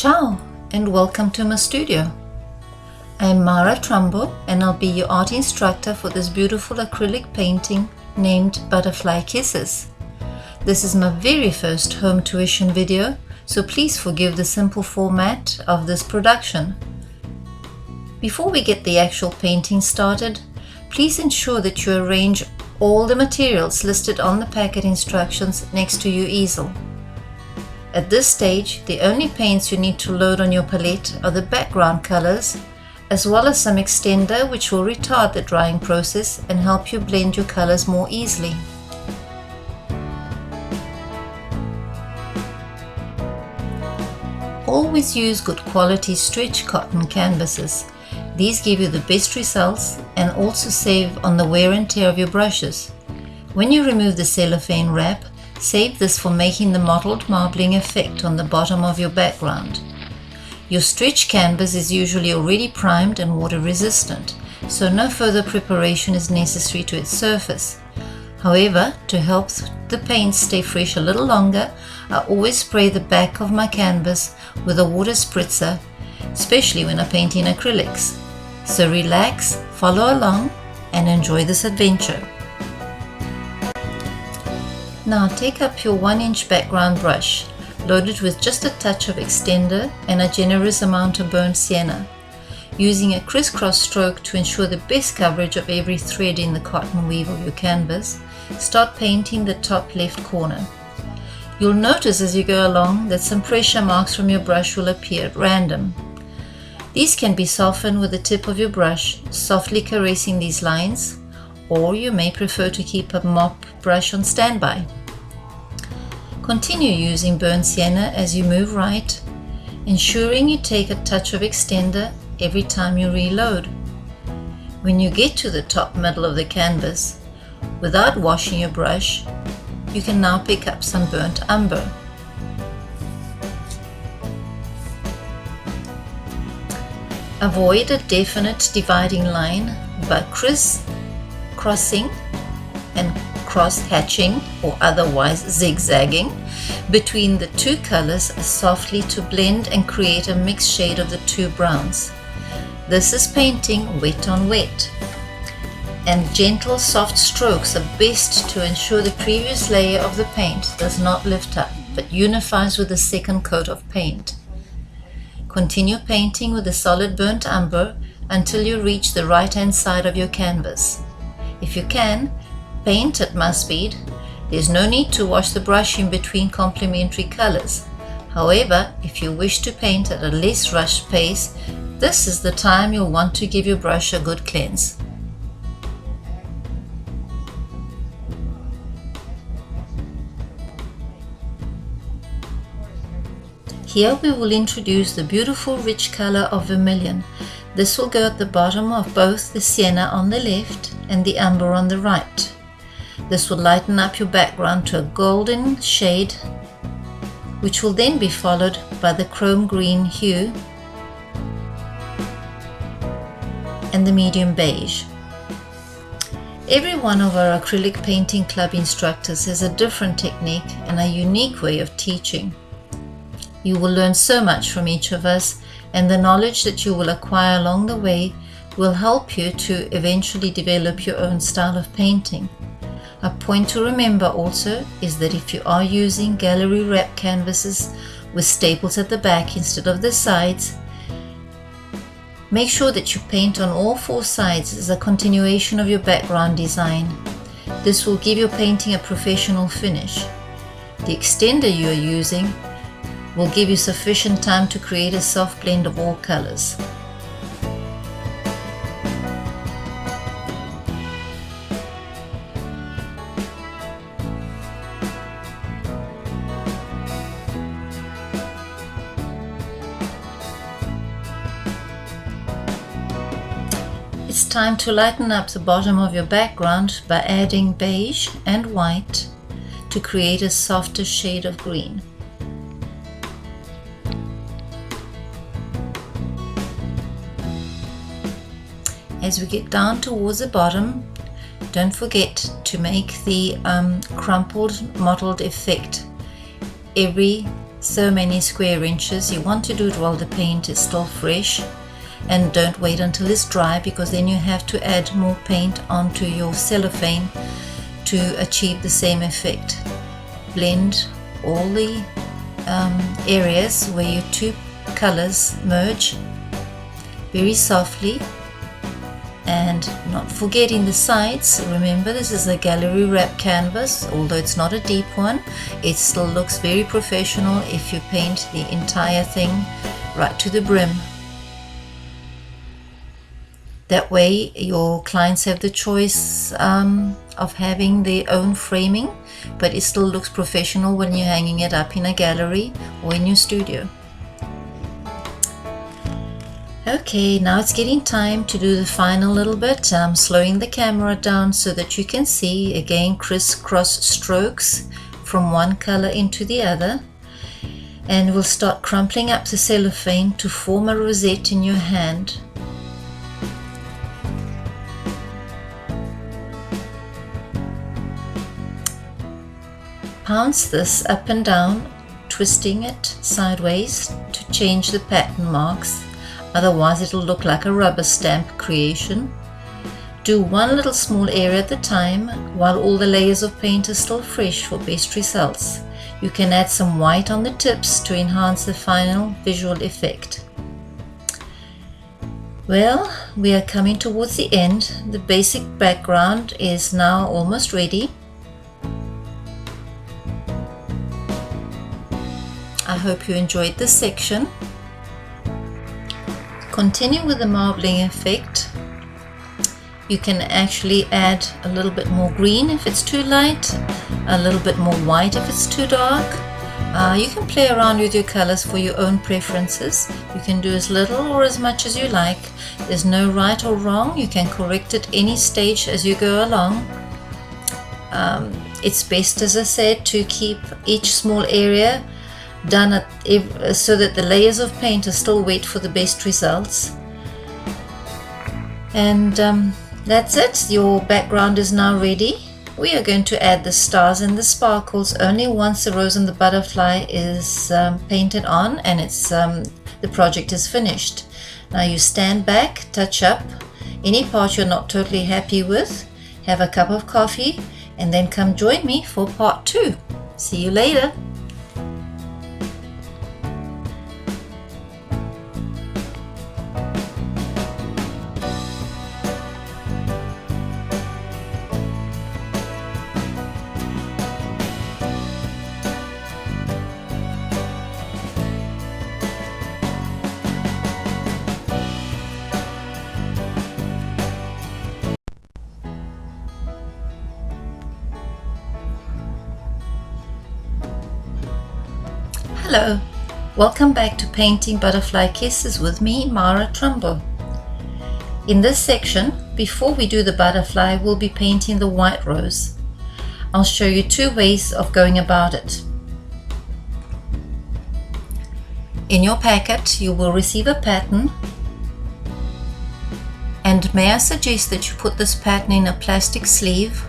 Ciao and welcome to my studio. I'm Mara Trumbo and I'll be your art instructor for this beautiful acrylic painting named Butterfly Kisses. This is my very first home tuition video, so please forgive the simple format of this production. Before we get the actual painting started, please ensure that you arrange all the materials listed on the packet instructions next to your easel. At this stage, the only paints you need to load on your palette are the background colors, as well as some extender which will retard the drying process and help you blend your colors more easily. Always use good quality stretch cotton canvases. These give you the best results and also save on the wear and tear of your brushes. When you remove the cellophane wrap, save this for making the mottled marbling effect on the bottom of your background. Your stretch canvas is usually already primed and water resistant, so no further preparation is necessary to its surface. However, to help the paint stay fresh a little longer, I always spray the back of my canvas with a water spritzer, especially when I paint in acrylics. So relax, follow along, and enjoy this adventure. Now take up your 1-inch background brush, loaded with just a touch of extender and a generous amount of burnt sienna. Using a crisscross stroke to ensure the best coverage of every thread in the cotton weave of your canvas, start painting the top left corner. You'll notice as you go along that some pressure marks from your brush will appear at random. These can be softened with the tip of your brush, softly caressing these lines, or you may prefer to keep a mop brush on standby. Continue using burnt sienna as you move right, ensuring you take a touch of extender every time you reload. When you get to the top middle of the canvas, without washing your brush, you can now pick up some burnt umber. Avoid a definite dividing line by crossing and cross-hatching or otherwise zigzagging between the two colors softly to blend and create a mixed shade of the two browns. This is painting wet on wet, and gentle soft strokes are best to ensure the previous layer of the paint does not lift up but unifies with the second coat of paint. Continue painting with the solid burnt umber until you reach the right-hand side of your canvas. If you can, paint at my speed. There's no need to wash the brush in between complementary colors. However, if you wish to paint at a less rushed pace, this is the time you'll want to give your brush a good cleanse. Here we will introduce the beautiful rich color of vermilion. This will go at the bottom of both the sienna on the left and the umber on the right. This will lighten up your background to a golden shade, which will then be followed by the chrome green hue and the medium beige. Every one of our acrylic painting club instructors has a different technique and a unique way of teaching. You will learn so much from each of us, and the knowledge that you will acquire along the way will help you to eventually develop your own style of painting. A point to remember also is that if you are using gallery wrap canvases with staples at the back instead of the sides, make sure that you paint on all 4 sides as a continuation of your background design. This will give your painting a professional finish. The extender you are using will give you sufficient time to create a soft blend of all colors. It's time to lighten up the bottom of your background by adding beige and white to create a softer shade of green. As we get down towards the bottom, don't forget to make the crumpled mottled effect every so many square inches. You want to do it while the paint is still fresh, and don't wait until it's dry, because then you have to add more paint onto your cellophane to achieve the same effect. Blend all the areas where your two colors merge very softly, and not forgetting the sides. Remember, this is a gallery wrap canvas. Although it's not a deep one, it still looks very professional if you paint the entire thing right to the brim. That way your clients have the choice of having their own framing, but it still looks professional when you're hanging it up in a gallery or in your studio. Okay, now it's getting time to do the final little bit. I'm slowing the camera down so that you can see, again, crisscross strokes from one color into the other. And we'll start crumpling up the cellophane to form a rosette in your hand. Bounce this up and down, twisting it sideways to change the pattern marks. Otherwise it'll look like a rubber stamp creation. Do one little small area at a time while all the layers of paint are still fresh for best results. You can add some white on the tips to enhance the final visual effect. Well, we are coming towards the end. The basic background is now almost ready. I hope you enjoyed this section. Continue with the marbling effect. You can actually add a little bit more green if it's too light, a little bit more white if it's too dark. You can play around with your colors for your own preferences. You can do as little or as much as you like. There's no right or wrong. You can correct at any stage as you go along. It's best, as I said, to keep each small area done so that the layers of paint are still wet for the best results. And that's it. Your background is now ready. We are going to add the stars and the sparkles only once the rose and the butterfly is painted on and it's the project is finished. Now you stand back, touch up any part you're not totally happy with, have a cup of coffee, and then come join me for part 2. See you later. Hello, welcome back to Painting Butterfly Kisses with me, Mara Trumbo. In this section, before we do the butterfly, we'll be painting the white rose. I'll show you 2 ways of going about it. In your packet, you will receive a pattern, and may I suggest that you put this pattern in a plastic sleeve,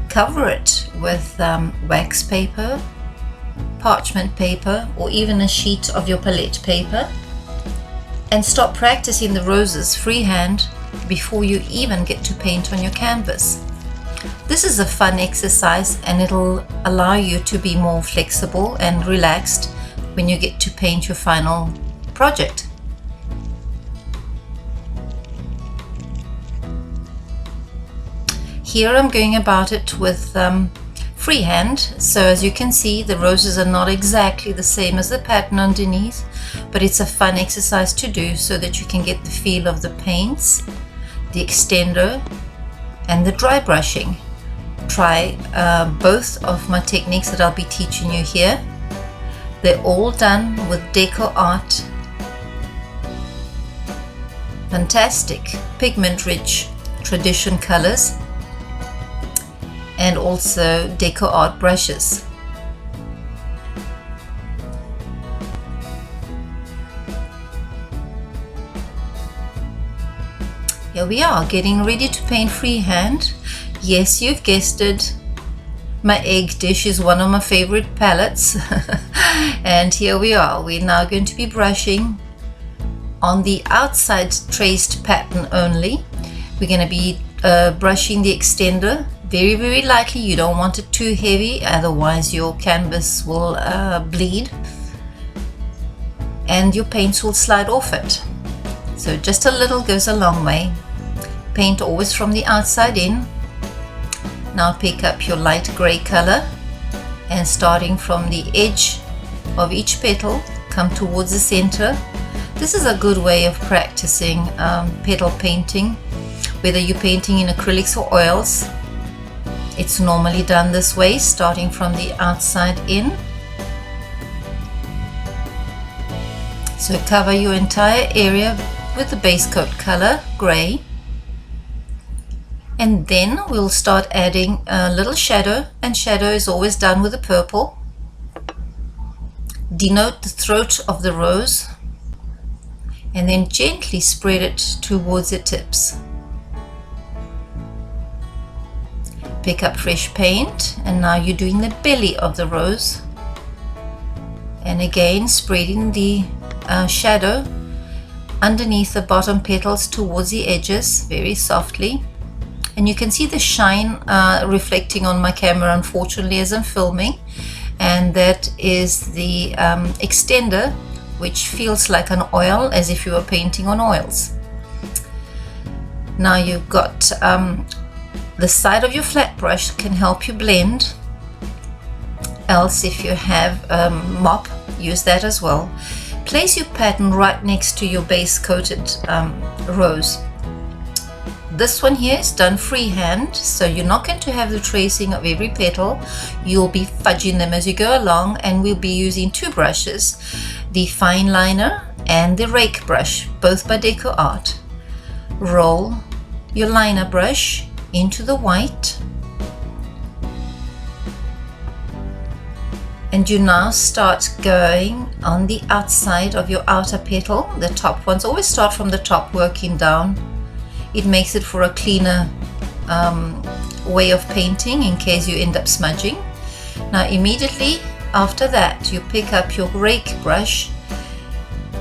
cover it with wax paper, parchment paper, or even a sheet of your palette paper, and stop practicing the roses freehand before you even get to paint on your canvas. This is a fun exercise and it'll allow you to be more flexible and relaxed when you get to paint your final project. Here I'm going about it with freehand, so as you can see the roses are not exactly the same as the pattern underneath, but it's a fun exercise to do so that you can get the feel of the paints, the extender, and the dry brushing. Try both of my techniques that I'll be teaching you here. They're all done with Deco Art. Fantastic pigment rich tradition colors, and also Deco Art brushes. Here we are, getting ready to paint freehand. Yes, you've guessed it, my egg dish is one of my favorite palettes. And here we are. We're now going to be brushing on the outside traced pattern only. We're going to be brushing the extender very, very lightly. You don't want it too heavy, otherwise your canvas will bleed and your paints will slide off it. So just a little goes a long way. Paint always from the outside in. Now pick up your light gray color and starting from the edge of each petal, come towards the center. This is a good way of practicing petal painting, whether you're painting in acrylics or oils. It's normally done this way, starting from the outside in. So cover your entire area with the base coat color, gray. And then we'll start adding a little shadow, and shadow is always done with the purple. Denote the throat of the rose and then gently spread it towards the tips. Pick up fresh paint, and now you're doing the belly of the rose, and again spreading the shadow underneath the bottom petals towards the edges very softly. And you can see the shine reflecting on my camera, unfortunately, as I'm filming, and that is the extender, which feels like an oil, as if you were painting on oils. Now you've got the side of your flat brush can help you blend, else if you have a mop, use that as well. Place your pattern right next to your base coated rose. This one here is done freehand, so you're not going to have the tracing of every petal. You'll be fudging them as you go along, and we'll be using two brushes, the fine liner and the rake brush, both by Deco Art. Roll your liner brush into the white, and you now start going on the outside of your outer petal, the top ones. Always start from the top, working down. It makes it for a cleaner way of painting in case you end up smudging. Now immediately after that, you pick up your rake brush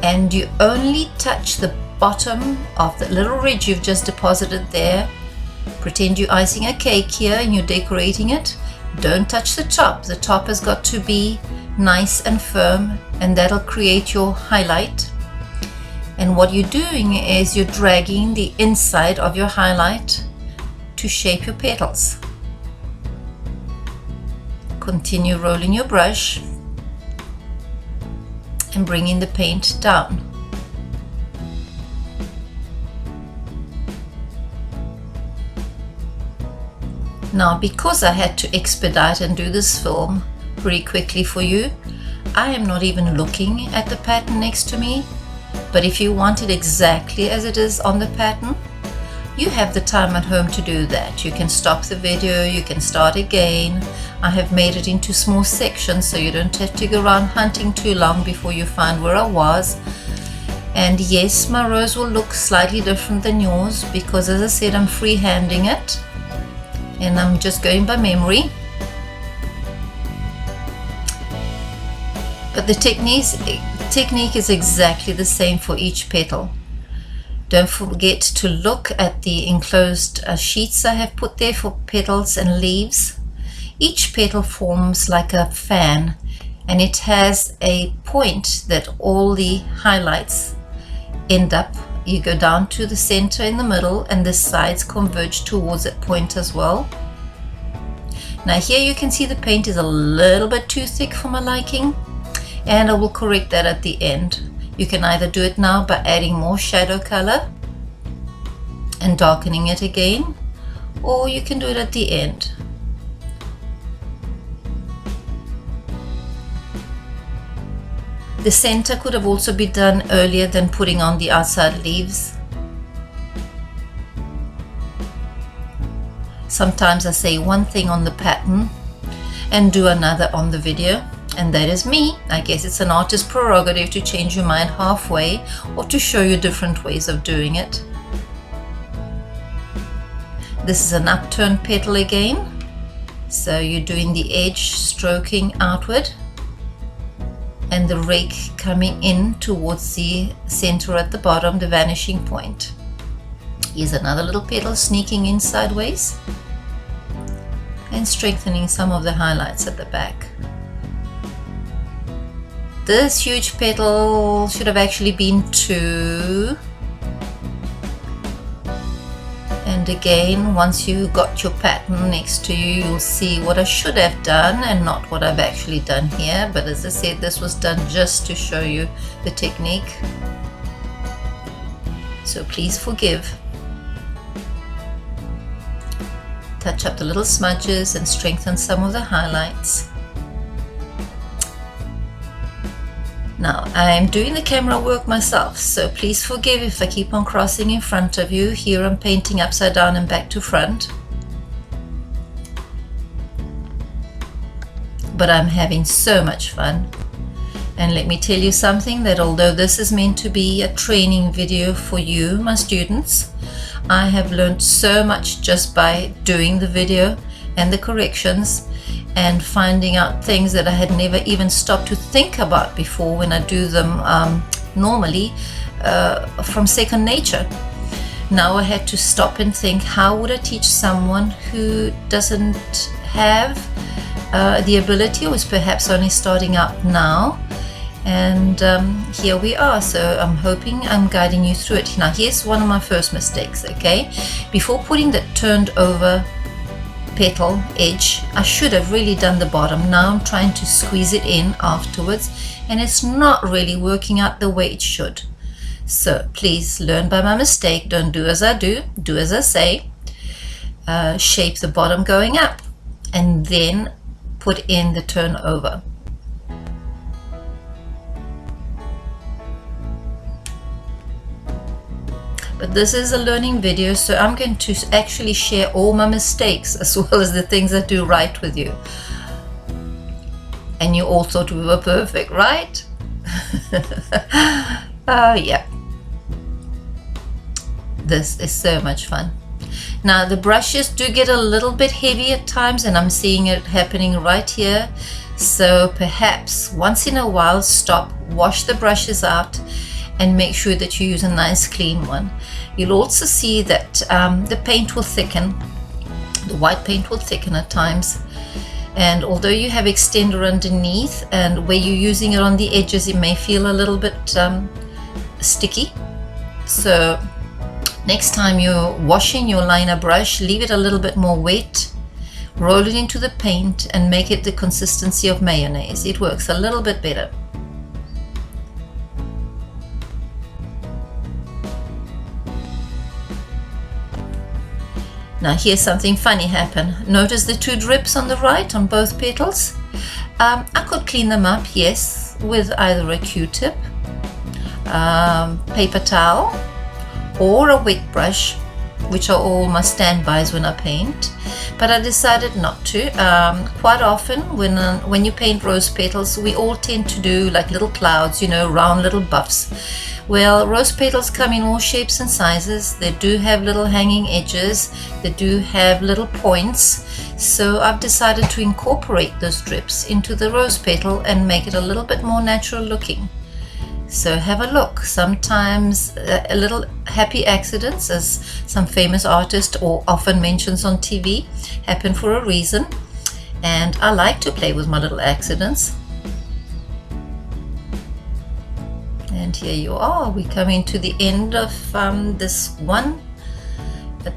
and you only touch the bottom of the little ridge you've just deposited there. Pretend you're icing a cake here and you're decorating it. Don't touch the top. The top has got to be nice and firm, and that'll create your highlight. And what you're doing is you're dragging the inside of your highlight to shape your petals. Continue rolling your brush and bringing the paint down. Now, because I had to expedite and do this film pretty quickly for you, I am not even looking at the pattern next to me. But if you want it exactly as it is on the pattern, you have the time at home to do that. You can stop the video, you can start again. I have made it into small sections so you don't have to go around hunting too long before you find where I was. And yes, my rose will look slightly different than yours because, as I said, I'm freehanding it and I'm just going by memory. But the technique is exactly the same for each petal. Don't forget to look at the enclosed sheets I have put there for petals and leaves. Each petal forms like a fan, and it has a point that all the highlights end up. You go down to the center in the middle, and the sides converge towards that point as well. Now here you can see the paint is a little bit too thick for my liking, and I will correct that at the end. You can either do it now by adding more shadow color and darkening it again, or you can do it at the end. The center could have also been done earlier than putting on the outside leaves. Sometimes I say one thing on the pattern and do another on the video, and that is me. I guess it's an artist's prerogative to change your mind halfway or to show you different ways of doing it. This is an upturned petal again, so you're doing the edge stroking outward. and the rake coming in towards the center at the bottom, the vanishing point. Here's another little petal sneaking in sideways and strengthening some of the highlights at the back. This huge petal should have actually been 2. And again, once you got your pattern next to you, you'll see what I should have done and not what I've actually done here. But as I said, this was done just to show you the technique. So please forgive. Touch up the little smudges and strengthen some of the highlights. Now, I'm doing the camera work myself, so please forgive if I keep on crossing in front of you. Here I'm painting upside down and back to front. But I'm having so much fun. And let me tell you something, that although this is meant to be a training video for you, my students, I have learned so much just by doing the video and the corrections, and finding out things that I had never even stopped to think about before when I do them normally from second nature. Now I had to stop and think, how would I teach someone who doesn't have the ability, or is perhaps only starting out now? And here we are. So I'm hoping I'm guiding you through it. Now here's one of my first mistakes, okay? Before putting the turned over petal edge, I should have really done the bottom. Now I'm trying to squeeze it in afterwards, and it's not really working out the way it should. So please learn by my mistake. Don't do as I do as I say. Shape the bottom going up and then put in the turn over. But this is a learning video, so I'm going to actually share all my mistakes as well as the things I do right with you. And you all thought we were perfect, right? Oh yeah. This is so much fun. Now the brushes do get a little bit heavy at times, and I'm seeing it happening right here. So perhaps once in a while stop, wash the brushes out, and make sure that you use a nice clean one. You'll also see that the paint will thicken, the white paint will thicken at times, and although you have extender underneath, and where you're using it on the edges, it may feel a little bit sticky. So next time you're washing your liner brush, leave it a little bit more wet, roll it into the paint, and make it the consistency of mayonnaise. It works a little bit better. Now here's something funny happen. Notice the 2 drips on the right on both petals? I could clean them up, yes, with either a Q-tip, paper towel, or a wet brush, which are all my standbys when I paint. But I decided not to. Quite often when you paint rose petals, we all tend to do like little clouds, you know, round little buffs. Well, rose petals come in all shapes and sizes. They do have little hanging edges. They do have little points. So I've decided to incorporate those drips into the rose petal and make it a little bit more natural looking. So have a look. Sometimes a little happy accidents, as some famous artist or often mentions on TV, happen for a reason. And I like to play with my little accidents. And here you are. We're coming to the end of this one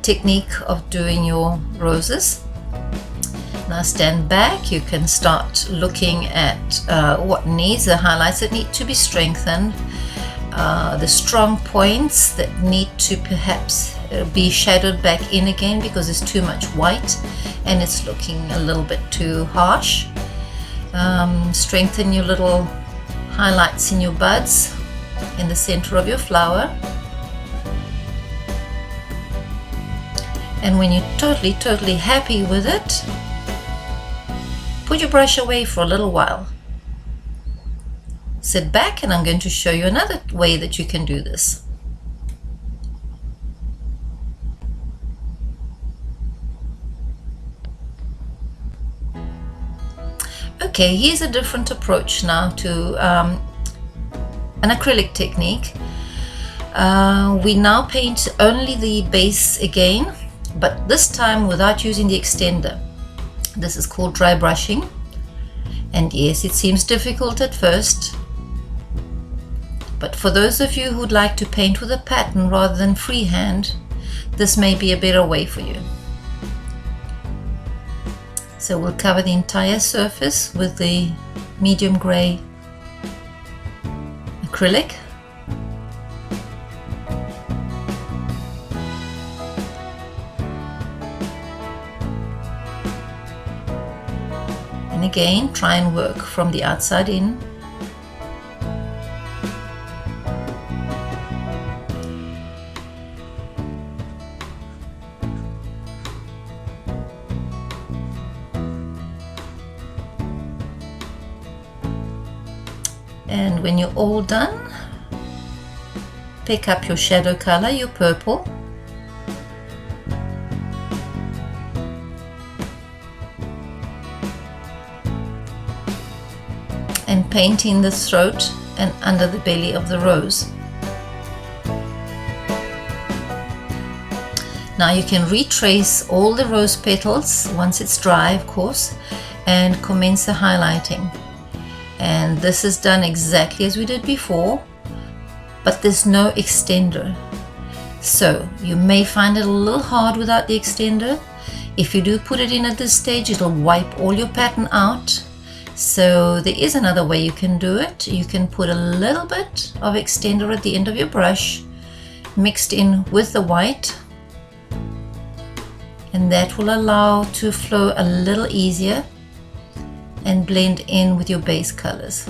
technique of doing your roses. Now stand back. You can start looking at what needs, the highlights that need to be strengthened, the strong points that need to perhaps be shadowed back in again because there's too much white and it's looking a little bit too harsh. Strengthen your little highlights in your buds in the center of your flower. And when you're totally happy with it, put your brush away for a little while. Sit back and I'm going to show you another way that you can do this. Okay, here's a different approach now to an acrylic technique. We now paint only the base again, but this time without using the extender. This is called dry brushing, and yes, it seems difficult at first, but for those of you who'd like to paint with a pattern rather than freehand, this may be a better way for you. So we'll cover the entire surface with the medium gray acrylic. And again, try and work from the outside in. And when you're all done, pick up your shadow color, your purple, and paint in the throat and under the belly of the rose. Now you can retrace all the rose petals once it's dry, of course, and commence the highlighting. And this is done exactly as we did before, but there's no extender. So you may find it a little hard without the extender. If you do put it in at this stage, it'll wipe all your pattern out. So there is another way you can do it. You can put a little bit of extender at the end of your brush, mixed in with the white, and that will allow to flow a little easier and blend in with your base colors.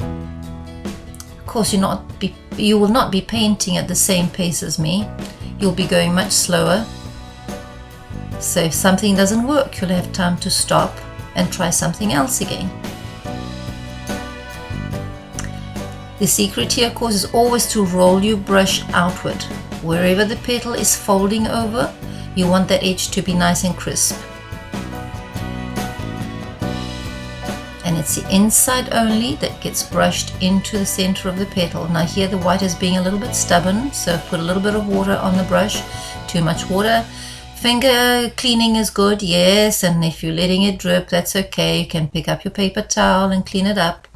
Of course, you will not be painting at the same pace as me. You'll be going much slower. So if something doesn't work, you'll have time to stop and try something else again. The secret here, of course, is always to roll your brush outward. Wherever the petal is folding over, you want that edge to be nice and crisp. And it's the inside only that gets brushed into the center of the petal. Now here the white is being a little bit stubborn, so put a little bit of water on the brush. Too much water. Finger cleaning is good, yes, and if you're letting it drip, that's okay. You can pick up your paper towel and clean it up.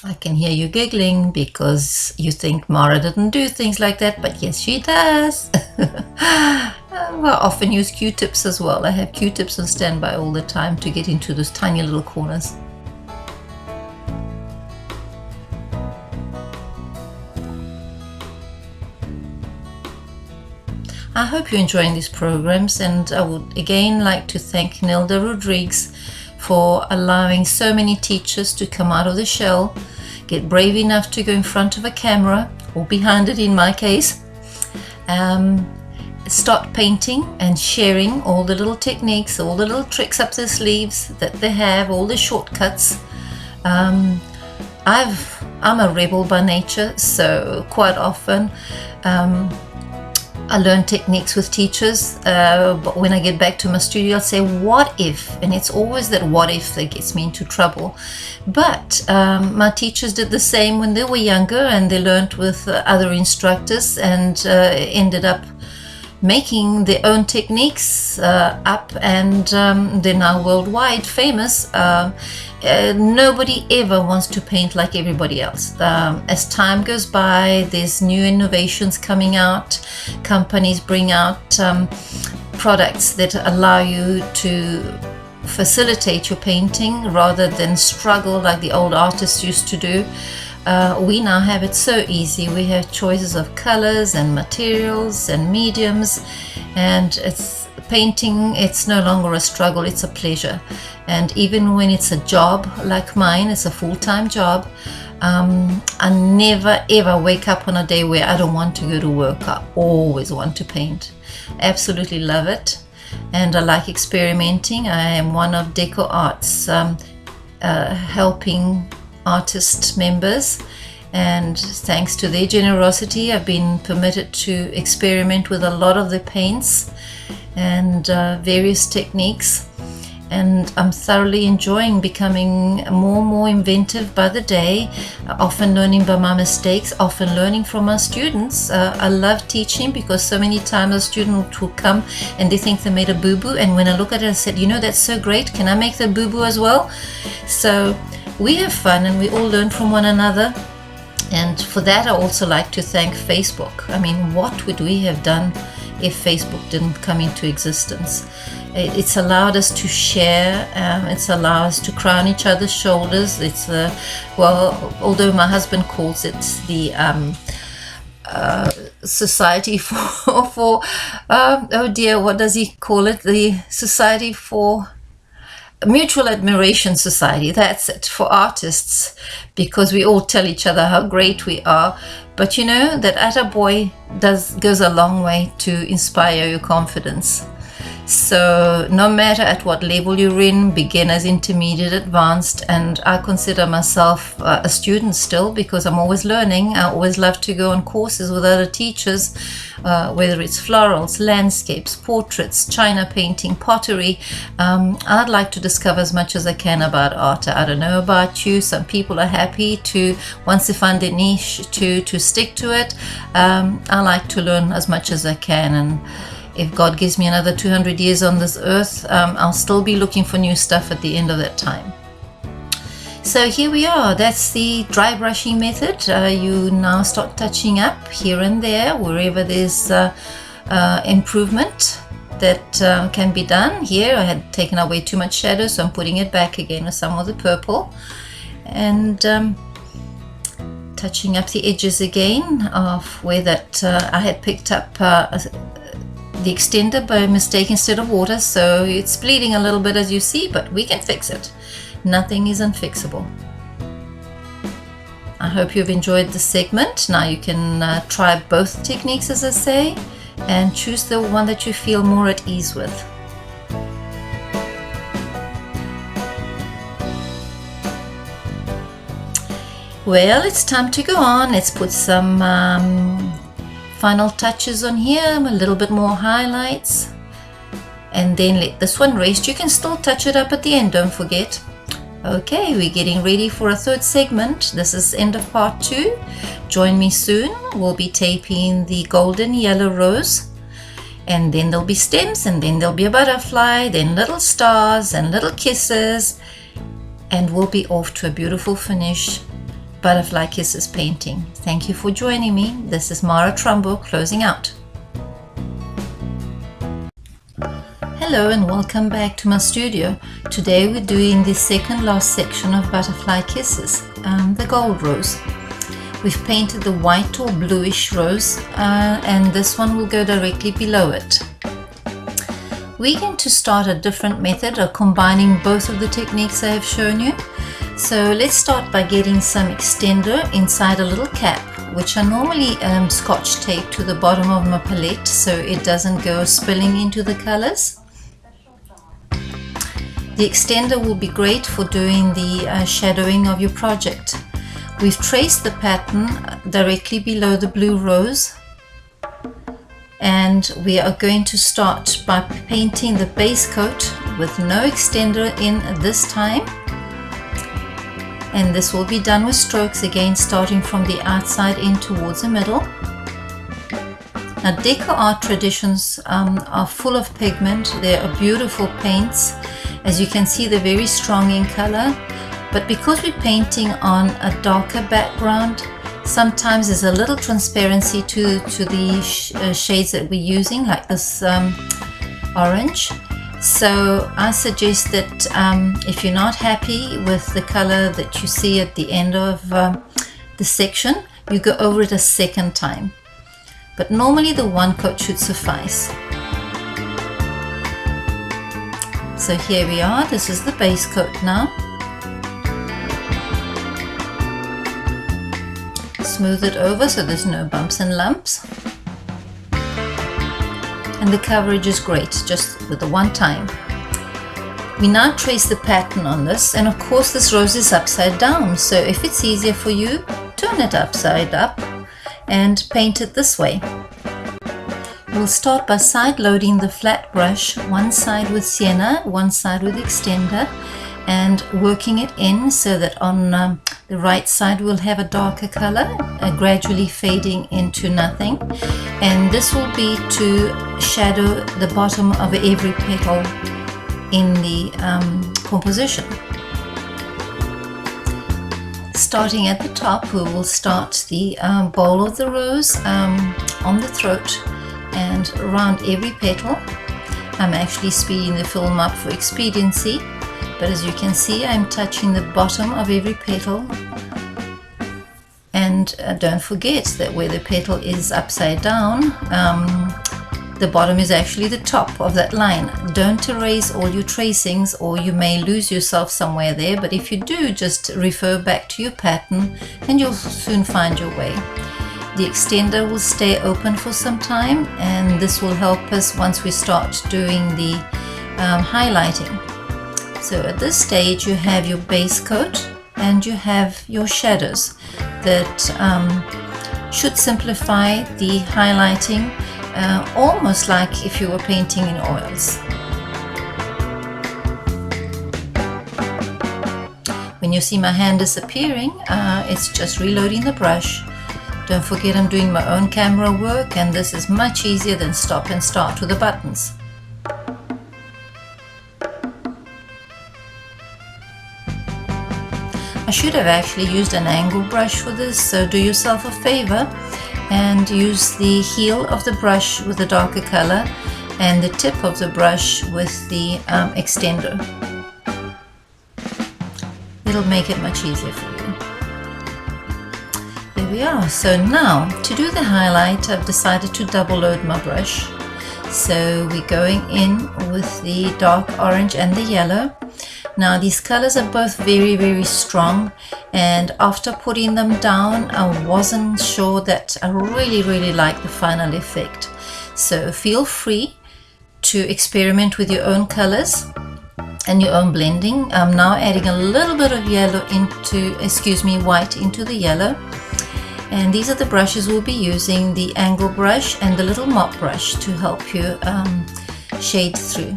I can hear you giggling because you think Mara didn't do things like that, but yes, she does. I often use Q-tips as well. I have Q-tips on standby all the time to get into those tiny little corners. I hope you're enjoying these programs, and I would again like to thank Nilda Rodriguez for allowing so many teachers to come out of the shell, get brave enough to go in front of a camera, or behind it in my case, start painting and sharing all the little techniques, all the little tricks up their sleeves that they have, all the shortcuts. I'm a rebel by nature, so quite often I learn techniques with teachers, but when I get back to my studio, I'll say, what if? And it's always that what if that gets me into trouble. But my teachers did the same when they were younger, and they learned with other instructors and ended up making their own techniques up, and they're now worldwide famous. Nobody ever wants to paint like everybody else. As time goes by, there's new innovations coming out. Companies bring out products that allow you to facilitate your painting rather than struggle like the old artists used to do. We now have it so easy. We have choices of colors and materials and mediums, and painting, it's no longer a struggle, it's a pleasure. And even when it's a job like mine, it's a full-time job, I never ever wake up on a day where I don't want to go to work. I always want to paint. Absolutely love it, and I like experimenting. I am one of Deco Arts helping artist members and thanks to their generosity I've been permitted to experiment with a lot of the paints and various techniques, and I'm thoroughly enjoying becoming more and more inventive by the day, often learning by my mistakes, often learning from my students. I love teaching because so many times a student will come and they think they made a boo-boo, and when I look at it I said, you know, that's so great, can I make the boo-boo as well? So we have fun and we all learn from one another. And for that I also like to thank Facebook. I mean, what would we have done if Facebook didn't come into existence? It's allowed us to share, it's allowed us to cry on each other's shoulders. It's well, although my husband calls it the society for oh dear, what does he call it? The Society for Mutual Admiration Society, that's it, for artists, because we all tell each other how great we are. But you know, that attaboy goes a long way to inspire your confidence. So no matter at what level you're in, beginners, intermediate, advanced, and I consider myself a student still because I'm always learning. I always love to go on courses with other teachers, whether it's florals, landscapes, portraits, china painting, pottery. I'd like to discover as much as I can about art. I don't know about you. Some people are happy to, once they find their niche, to stick to it. I like to learn as much as I can, and if God gives me another 200 years on this earth, I'll still be looking for new stuff at the end of that time. So here we are. That's the dry brushing method. You now start touching up here and there wherever there's improvement that can be done. Here I had taken away too much shadow, so I'm putting it back again with some of the purple, and touching up the edges again of where that I had picked up the extender by mistake instead of water, so it's bleeding a little bit as you see, but we can fix it. Nothing is unfixable. I hope you've enjoyed this segment. Now you can try both techniques, as I say, and choose the one that you feel more at ease with. Well, it's time to go on. Let's put some final touches on here, a little bit more highlights, and then let this one rest. You can still touch it up at the end, don't forget. Okay, we're getting ready for a third segment. This is end of part 2. Join me soon. We'll be taping the golden yellow rose, and then there'll be stems, and then there'll be a butterfly, then little stars and little kisses, and we'll be off to a beautiful finish Butterfly Kisses painting. Thank you for joining me. This is Mara Trumbo closing out. Hello and welcome back to my studio. Today we're doing the second last section of Butterfly Kisses, the gold rose. We've painted the white or bluish rose, and this one will go directly below it. We're going to start a different method of combining both of the techniques I have shown you. So let's start by getting some extender inside a little cap, which I normally scotch tape to the bottom of my palette so it doesn't go spilling into the colors. The extender will be great for doing the shadowing of your project. We've traced the pattern directly below the blue rose, and we are going to start by painting the base coat with no extender in this time. And this will be done with strokes again, starting from the outside in towards the middle. Now, deco art traditions are full of pigment. They are beautiful paints. As you can see, they're very strong in color, but because we're painting on a darker background, sometimes there's a little transparency to the shades that we're using, like this orange. So I suggest that if you're not happy with the color that you see at the end of the section, you go over it a second time. But normally the one coat should suffice. So here we are, this is the base coat now. Smooth it over so there's no bumps and lumps. And the coverage is great, just with the one time. We now trace the pattern on this, and of course this rose is upside down, so if it's easier for you turn it upside up and paint it this way. We'll start by side loading the flat brush, one side with sienna, one side with extender, and working it in so that on the right side we'll have a darker color, gradually fading into nothing. And this will be to shadow the bottom of every petal in the composition. Starting at the top, we will start the bowl of the rose on the throat and around every petal. I'm actually speeding the film up for expediency, but as you can see, I'm touching the bottom of every petal. And don't forget that where the petal is upside down, the bottom is actually the top of that line. Don't erase all your tracings or you may lose yourself somewhere there, but if you do, just refer back to your pattern and you'll soon find your way. The extender will stay open for some time, and this will help us once we start doing the highlighting. So at this stage you have your base coat and you have your shadows that should simplify the highlighting, almost like if you were painting in oils. When you see my hand disappearing, it's just reloading the brush. Don't forget I'm doing my own camera work, and this is much easier than stop and start with the buttons. I should have actually used an angle brush for this, so do yourself a favor and use the heel of the brush with the darker color and the tip of the brush with the extender. It'll make it much easier for you. There we are. So now to do the highlight, I've decided to double load my brush. So we're going in with the dark orange and the yellow. Now these colors are both very, very strong, and after putting them down I wasn't sure that I really like the final effect. So feel free to experiment with your own colors and your own blending. I'm now adding a little bit of yellow into, white into the yellow. And these are the brushes we'll be using, the angle brush and the little mop brush to help you shade through.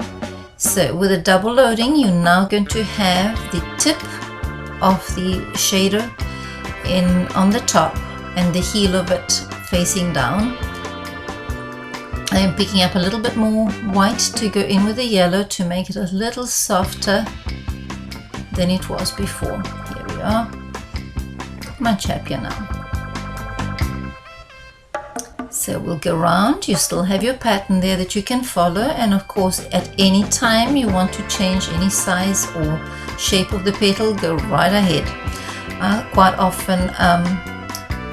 So with a double loading, you're now going to have the tip of the shader on the top and the heel of it facing down. I am picking up a little bit more white to go in with the yellow to make it a little softer than it was before. Here we are, much happier now. So we'll go around. You still have your pattern there that you can follow, and of course at any time you want to change any size or shape of the petal, go right ahead. I quite often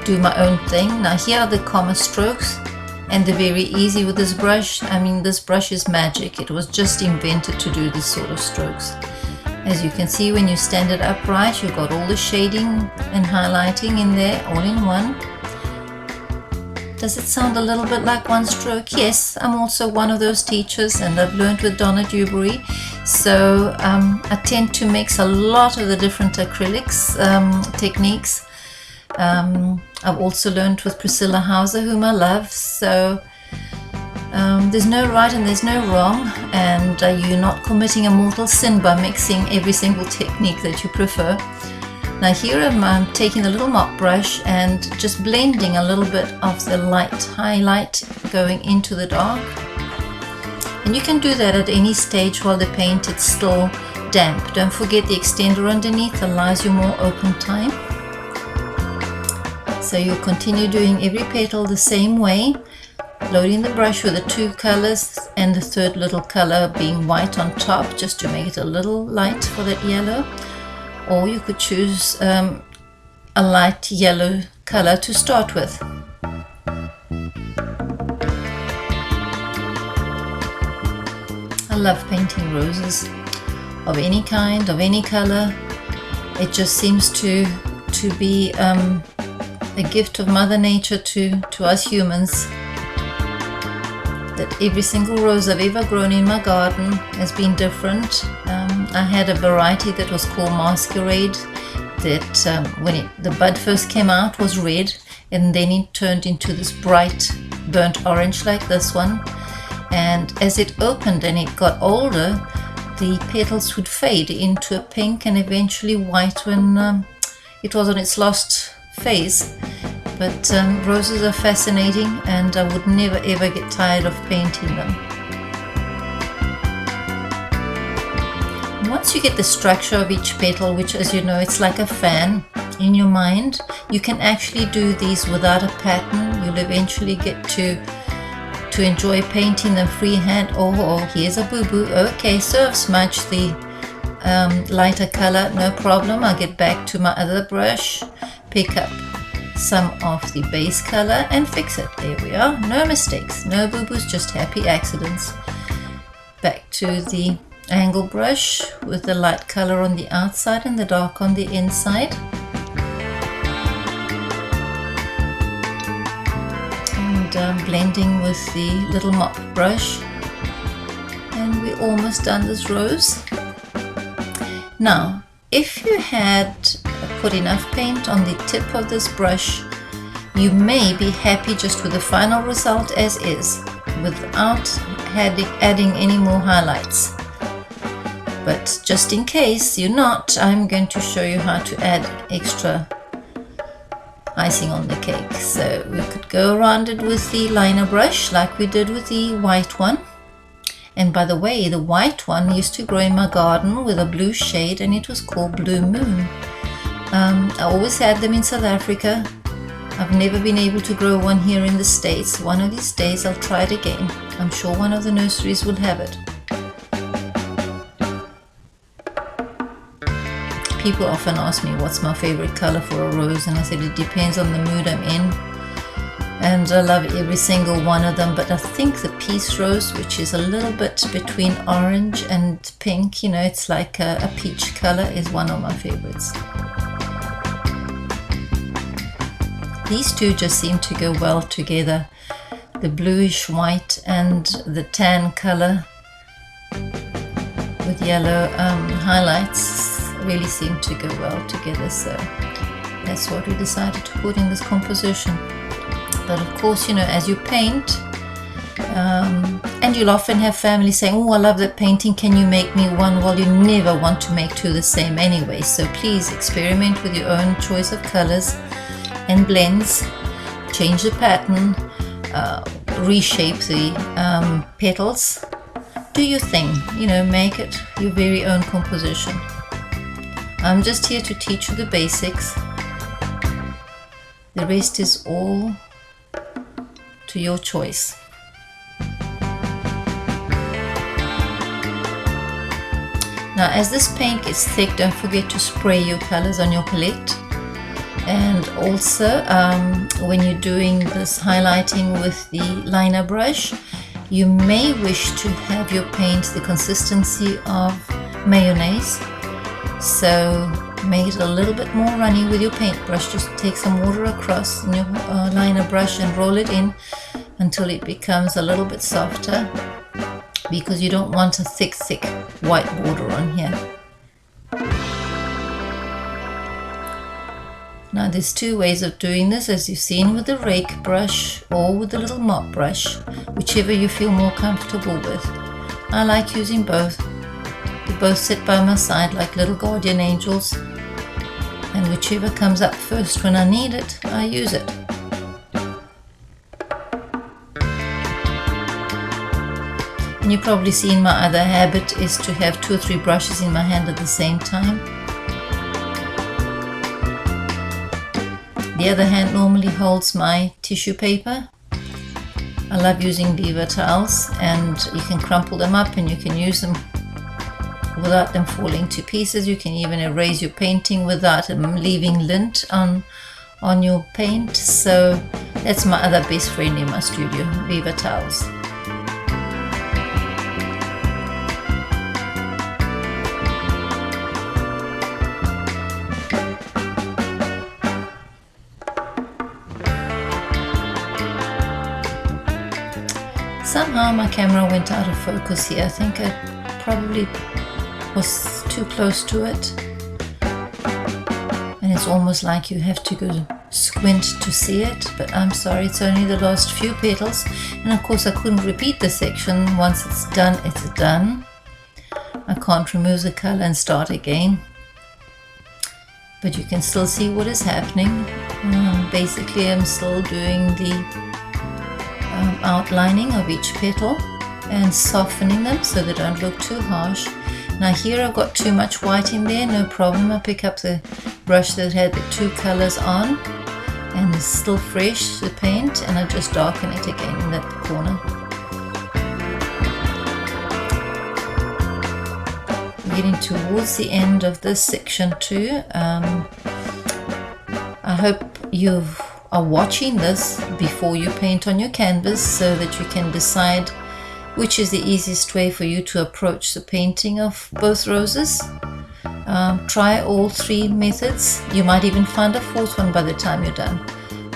do my own thing. Now here are the comma strokes, and they're very easy with this brush. I mean, this brush is magic. It was just invented to do this sort of strokes. As you can see, when you stand it upright, you've got all the shading and highlighting in there all in one. Does it sound a little bit like one stroke? Yes, I'm also one of those teachers, and I've learned with Donna Dewberry. So I tend to mix a lot of the different acrylics techniques. I've also learned with Priscilla Hauser, whom I love. So there's no right and there's no wrong, and you're not committing a mortal sin by mixing every single technique that you prefer. Now here I'm taking the little mop brush and just blending a little bit of the light highlight going into the dark. And you can do that at any stage while the paint is still damp. Don't forget the extender underneath allows you more open time. So you'll continue doing every petal the same way, loading the brush with the two colors and the third little color being white on top just to make it a little light for that yellow. Or you could choose a light yellow color to start with. I love painting roses of any kind, of any color. It just seems to be a gift of Mother Nature to us humans. That every single rose I've ever grown in my garden has been different. I had a variety that was called Masquerade, that when the bud first came out was red, and then it turned into this bright burnt orange like this one. And as it opened and it got older, the petals would fade into a pink and eventually white when it was on its last phase. But roses are fascinating, and I would never ever get tired of painting them. Once you get the structure of each petal, which, as you know, it's like a fan in your mind, you can actually do these without a pattern. You'll eventually get to enjoy painting them freehand. Oh, here's a boo-boo. Okay, so I've smudged the lighter color, no problem. I'll get back to my other brush, pick up some of the base color and fix it. There we are. No mistakes, no boo-boos, just happy accidents. Back to the angle brush with the light color on the outside and the dark on the inside. And blending with the little mop brush. And we're almost done this rose. Now, if you had put enough paint on the tip of this brush, you may be happy just with the final result as is, without adding any more highlights. But just in case you're not, I'm going to show you how to add extra icing on the cake. So we could go around it with the liner brush like we did with the white one. And by the way, the white one used to grow in my garden with a blue shade, and it was called Blue Moon. I always had them in South Africa. I've never been able to grow one here in the States. One of these days I'll try it again. I'm sure one of the nurseries will have it. People often ask me what's my favorite color for a rose, and I said it depends on the mood I'm in. And I love every single one of them, but I think the peace rose, which is a little bit between orange and pink, you know, it's like a peach color, is one of my favorites. These two just seem to go well together. The bluish white and the tan color with yellow highlights really seem to go well together, so that's what we decided to put in this composition. But of course, you know, as you paint, and you'll often have family saying, oh, I love that painting, can you make me one? Well, you never want to make two the same anyway, so please experiment with your own choice of colors and blends, change the pattern, reshape the petals, do your thing, you know, make it your very own composition. I'm just here to teach you the basics. The rest is all to your choice. Now, as this paint is thick, don't forget to spray your colors on your palette. And also, when you're doing this highlighting with the liner brush, you may wish to have your paint the consistency of mayonnaise. So make it a little bit more runny with your paintbrush. Just take some water across in your liner brush and roll it in until it becomes a little bit softer, because you don't want a thick white border on here. Now there's two ways of doing this, as you've seen, with the rake brush or with the little mop brush, whichever you feel more comfortable with. I like using both. They both sit by my side like little guardian angels, and whichever comes up first when I need it, I use it. And you've probably seen my other habit is to have 2 or 3 brushes in my hand at the same time. The other hand normally holds my tissue paper. I love using beaver towels, and you can crumple them up and you can use them without them falling to pieces. You can even erase your painting without leaving lint on your paint. So that's my other best friend in my studio, beaver towels. Somehow my camera went out of focus here. I think I probably was too close to it. and it's almost like you have to go squint to see it, but I'm sorry, it's only the last few petals. And of course I couldn't repeat the section. Once it's done, it's done. I can't remove the color and start again, but you can still see what is happening. Basically I'm still doing the outlining of each petal and softening them so they don't look too harsh. Now here I've got too much white in there, no problem. I pick up the brush that had the two colors on and it's still fresh, the paint, and I just darken it again in that corner. We're getting towards the end of this section too. I hope you are watching this before you paint on your canvas so that you can decide which is the easiest way for you to approach the painting of both roses. Try all three methods. You might even find a fourth one by the time you're done.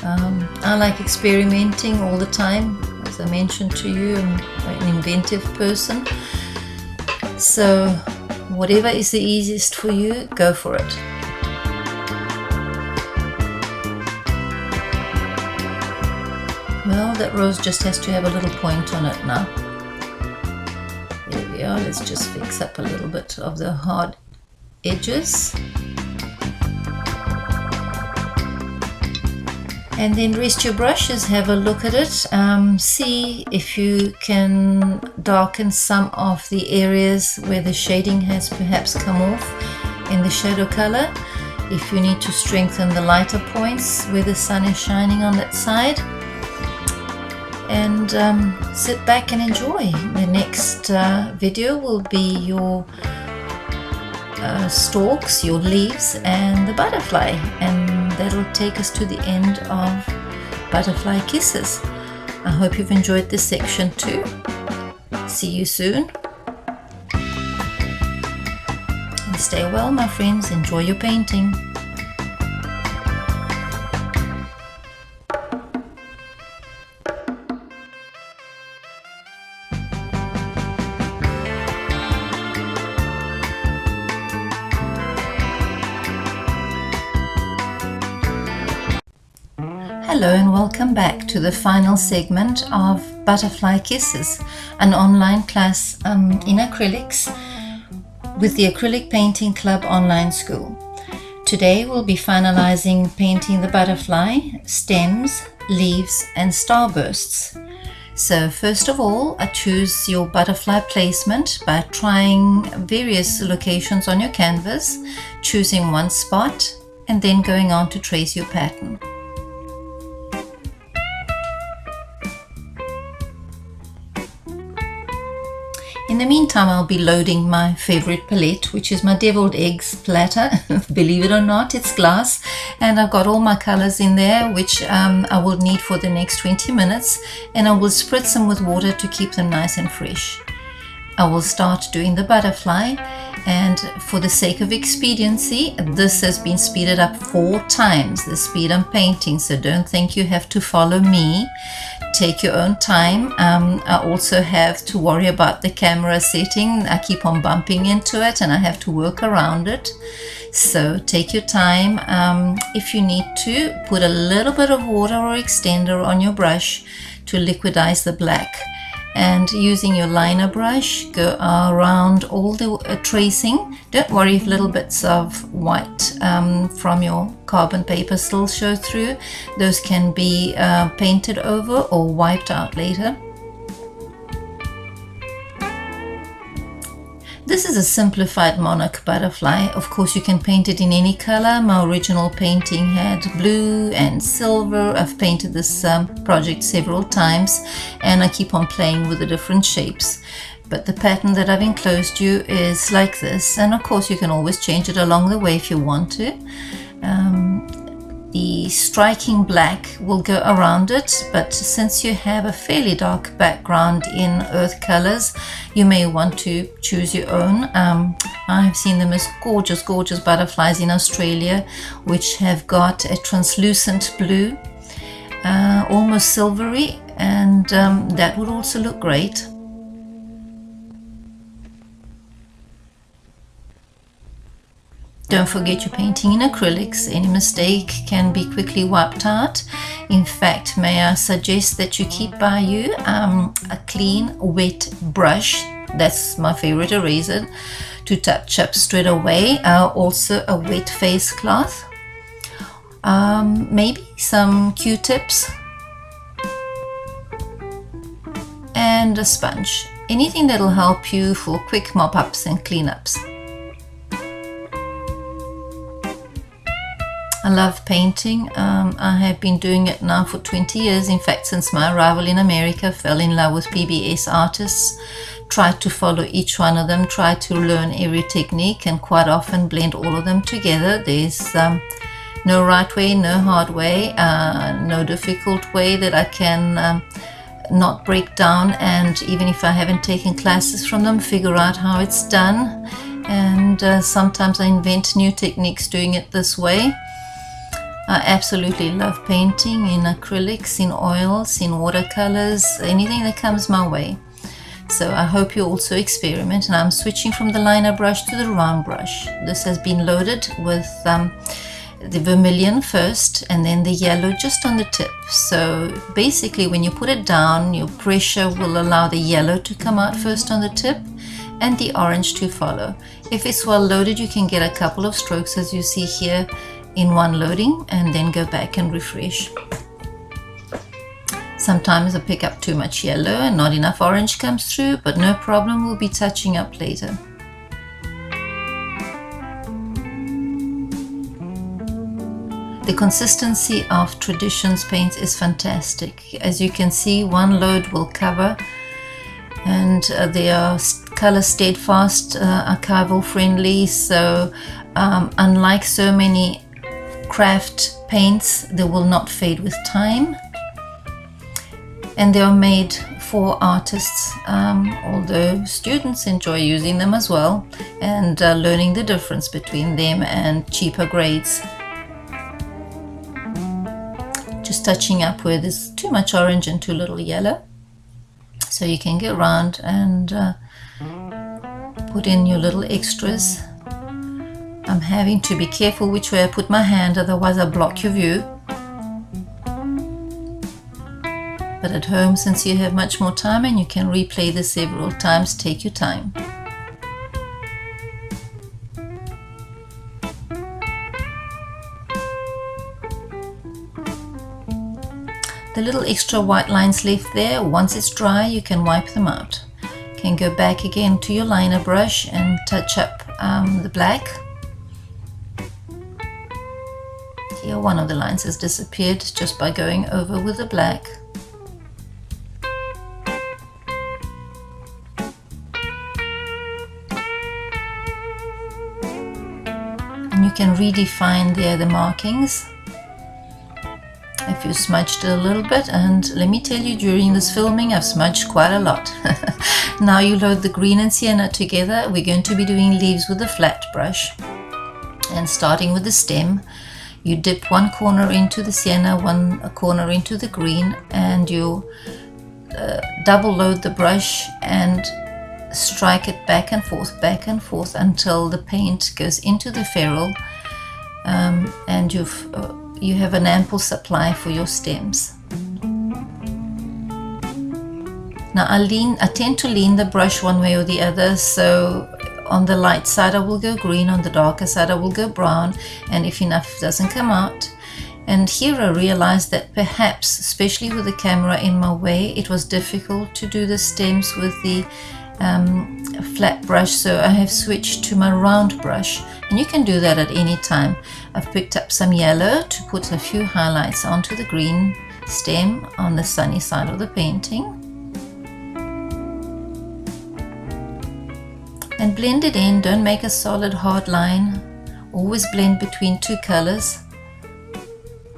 I like experimenting all the time. As I mentioned to you, I'm an inventive person. So whatever is the easiest for you, go for it. Well, that rose just has to have a little point on it now. There we are. Let's just fix up a little bit of the hard edges. And then rest your brushes, have a look at it, see if you can darken some of the areas where the shading has perhaps come off in the shadow color. If you need to strengthen the lighter points where the sun is shining on that side. And sit back and enjoy. The next video will be your stalks, your leaves, and the butterfly, and that'll take us to the end of Butterfly Kisses. I hope you've enjoyed this section too. See you soon. And stay well, my friends. Enjoy your painting. Hello and welcome back to the final segment of Butterfly Kisses, an online class in acrylics with the Acrylic Painting Club online school. Today we'll be finalizing painting the butterfly, stems, leaves and starbursts. So first of all, choose your butterfly placement by trying various locations on your canvas, choosing one spot and then going on to trace your pattern. In the meantime, I'll be loading my favorite palette, which is my deviled eggs platter. Believe it or not, it's glass, and I've got all my colors in there, which I will need for the next 20 minutes, and I will spritz them with water to keep them nice and fresh. I will start doing the butterfly, and for the sake of expediency, this has been speeded up 4 times, the speed I'm painting, so don't think you have to follow me. Take your own time. I also have to worry about the camera setting. I keep on bumping into it and I have to work around it. So take your time. If you need to, put a little bit of water or extender on your brush to liquidize the black. And using your liner brush, go around all the tracing. Don't worry if little bits of white from your carbon paper still show through. Those can be painted over or wiped out later. This is a simplified monarch butterfly. Of course, you can paint it in any color. My original painting had blue and silver. I've painted this project several times and I keep on playing with the different shapes. But the pattern that I've enclosed you is like this, and of course you can always change it along the way if you want to. The striking black will go around it, but since you have a fairly dark background in earth colors, you may want to choose your own. I've seen them as gorgeous, gorgeous butterflies in Australia, which have got a translucent blue, almost silvery, and that would also look great. Don't forget you're painting in acrylics. Any mistake can be quickly wiped out. In fact, may I suggest that you keep by you a clean, wet brush. That's my favorite eraser to touch up straight away. Also a wet face cloth. Maybe some Q-tips and a sponge. Anything that'll help you for quick mop-ups and cleanups. I love painting. I have been doing it now for 20 years. In fact, since my arrival in America, fell in love with PBS artists, tried to follow each one of them, tried to learn every technique, and quite often blend all of them together. There's no right way, no hard way, no difficult way that I can not break down, and even if I haven't taken classes from them, figure out how it's done. And sometimes I invent new techniques doing it this way. I absolutely love painting in acrylics, in oils, in watercolors, anything that comes my way. So I hope you also experiment. And I'm switching from the liner brush to the round brush. This has been loaded with the vermilion first and then the yellow just on the tip. So basically when you put it down, your pressure will allow the yellow to come out first on the tip and the orange to follow. If it's well loaded, you can get a couple of strokes as you see here in one loading and then go back and refresh. Sometimes I pick up too much yellow and not enough orange comes through, but no problem, we'll be touching up later. The consistency of Traditions paints is fantastic. As you can see, one load will cover, and they are color steadfast, archival friendly, so unlike so many craft paints, they will not fade with time, and they are made for artists, although students enjoy using them as well and learning the difference between them and cheaper grades. Just touching up where there's too much orange and too little yellow, so you can get around and put in your little extras. I'm having to be careful which way I put my hand, otherwise I block your view. But at home, since you have much more time and you can replay this several times, take your time. The little extra white lines left there, once it's dry, you can wipe them out. You can go back again to your liner brush and touch up the black. Here one of the lines has disappeared just by going over with the black. And you can redefine there the markings if you smudged it a little bit, and let me tell you, during this filming I've smudged quite a lot. Now you load the green and sienna together. We're going to be doing leaves with a flat brush, and starting with the stem, you dip one corner into the sienna, one corner into the green, and you double load the brush and strike it back and forth until the paint goes into the ferrule, and you have an ample supply for your stems. Now I tend to lean the brush one way or the other, so on the light side I will go green, on the darker side I will go brown, and if enough doesn't come out. And here I realized that perhaps, especially with the camera in my way, it was difficult to do the stems with the flat brush, so I have switched to my round brush, and you can do that at any time. I've picked up some yellow to put a few highlights onto the green stem on the sunny side of the painting, and blend it in. Don't make a solid hard line, always blend between two colors.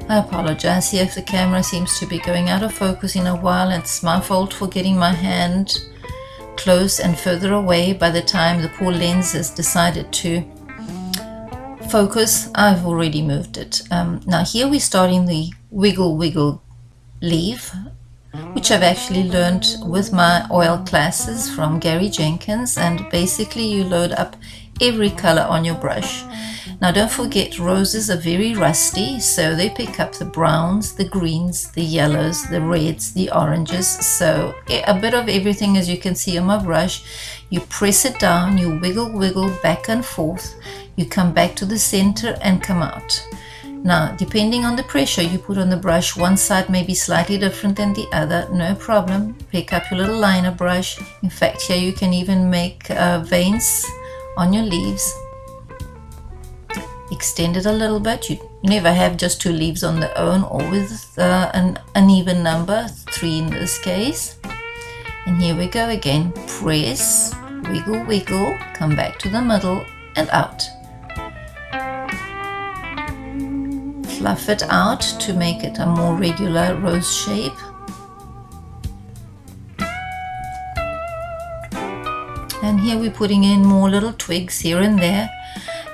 I apologize here if the camera seems to be going out of focus in a while. It's my fault for getting my hand close and further away. By the time the poor lens has decided to focus, I've already moved it. Now here we're starting the wiggle leaf, which I've actually learned with my oil classes from Gary Jenkins, and basically you load up every color on your brush. Now don't forget, roses are very rusty, so they pick up the browns, the greens, the yellows, the reds, the oranges, so a bit of everything. As you can see on my brush, you press it down, you wiggle back and forth, you come back to the center and come out. Now, depending on the pressure you put on the brush, one side may be slightly different than the other, no problem. Pick up your little liner brush. In fact, here you can even make veins on your leaves. Extend it a little bit. You never have just 2 leaves on their own, always an uneven number, 3 in this case. And here we go again. Press, wiggle, come back to the middle and out. Fluff it out to make it a more regular rose shape. And here we're putting in more little twigs here and there.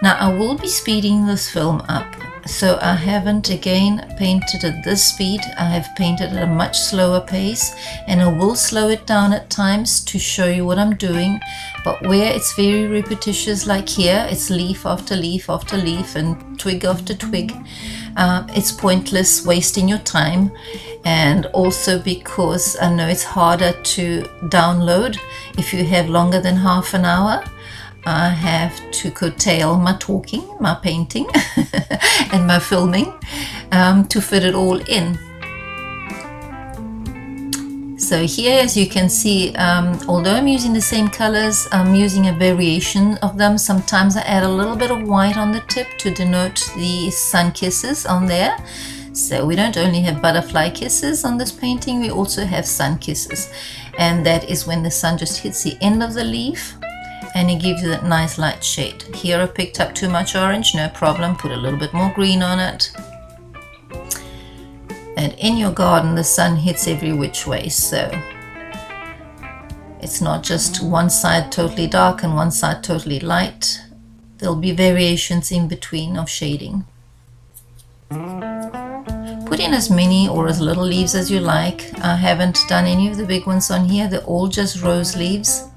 Now I will be speeding this film up, so I haven't again painted at this speed. I have painted at a much slower pace, and I will slow it down at times to show you what I'm doing. But where it's very repetitious, like here, it's leaf after leaf after leaf and twig after twig, it's pointless wasting your time. And also because I know it's harder to download if you have longer than half an hour. I have to curtail my talking, my painting and my filming to fit it all in. So here, as you can see, although I'm using the same colors, I'm using a variation of them. Sometimes I add a little bit of white on the tip to denote the sun kisses on there. So we don't only have butterfly kisses on this painting, we also have sun kisses. And that is when the sun just hits the end of the leaf and it gives you that nice light shade. Here I picked up too much orange, no problem, put a little bit more green on it. And in your garden, the sun hits every which way, so it's not just one side totally dark and one side totally light. There'll be variations in between of shading. Put in as many or as little leaves as you like. I haven't done any of the big ones on here, they're all just rose leaves.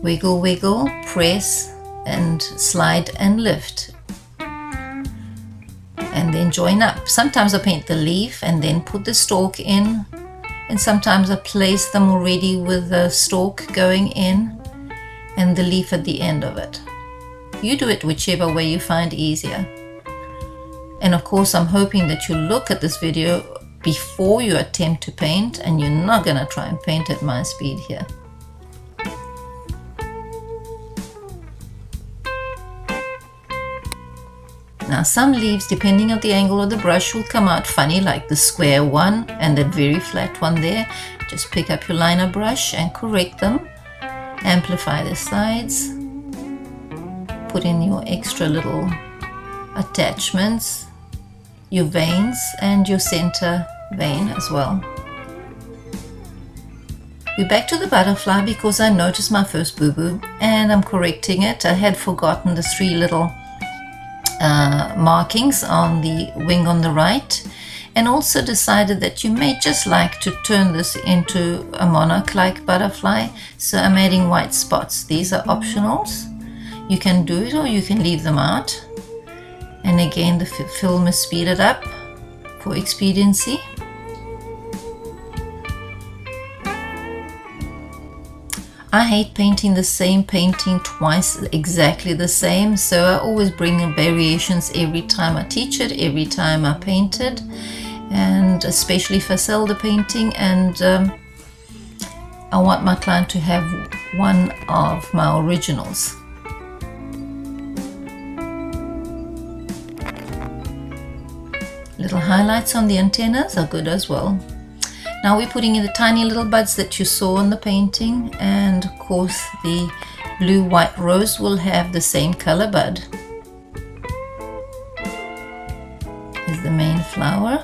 Wiggle, press and slide and lift. And then join up. Sometimes I paint the leaf and then put the stalk in, and sometimes I place them already with the stalk going in and the leaf at the end of it. You do it whichever way you find easier. And of course, I'm hoping that you look at this video before you attempt to paint, and you're not going to try and paint at my speed here. Now some leaves, depending on the angle of the brush, will come out funny, like the square one and that very flat one there. Just pick up your liner brush and correct them. Amplify the sides. Put in your extra little attachments, your veins and your center vein as well. We're back to the butterfly because I noticed my first boo-boo and I'm correcting it. I had forgotten the 3 little markings on the wing on the right, and also decided that you may just like to turn this into a monarch-like butterfly, so I'm adding white spots. These are optionals. You can do it or you can leave them out. And again, the film is speeded up for expediency. I hate painting the same painting twice exactly the same, so I always bring in variations every time I teach it, every time I paint it, and especially if I sell the painting, and I want my client to have one of my originals. Little highlights on the antennas are good as well. Now we're putting in the tiny little buds that you saw in the painting, and of course the blue-white rose will have the same color bud. Here's the main flower.